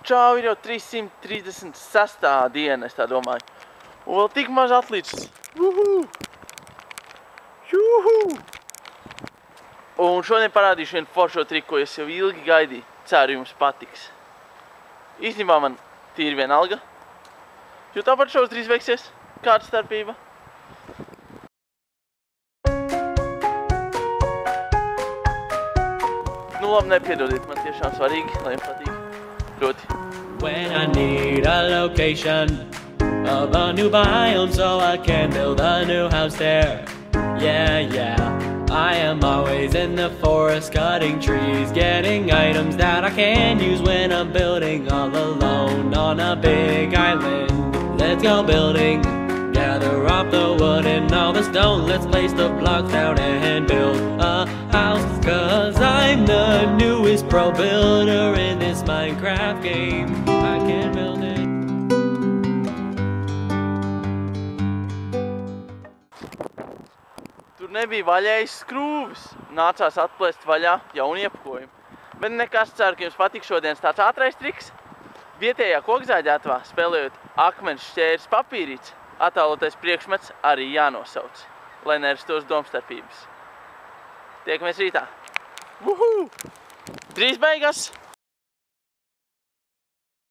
Čau, ir jau 336. diena, es tā domāju. Un vēl tik maz atlicis. Un šodien parādīšu vienu foršo triku, ko es jau ilgi gaidīju. Ceru, jums patiks. Īstenībā man tīri vienalga. Jo tāpat šos drīz veiksies. Kāda starpība? Nu labi, nepiedodiet, man tiešām svarīgi, lai jums patīk. Proti. When I need a location of a new biome so I can build a new house there. Yeah, I am always in the forest cutting trees, getting items that I can use when I'm building all alone on a big island. Let's go building, gather up the wood and all the stone. Let's place the blocks down and build a house, 'cause I'm the newest pro builder in this Minecraft game. I can build it. Tur nebija vaļējis skrūvis. Nācās atplēst vaļā jaunu iepakojumu. Bet nekas, ceru, ka jums patīk šodienas tāds ātrais triks. Vietējā kokzāģētavā, spēlējot akmens šķērs papīrīts, attēlotais priekšmets arī jānosauc, lai nerastos domstarpības. Tiekamies rītā. Drīz beigas!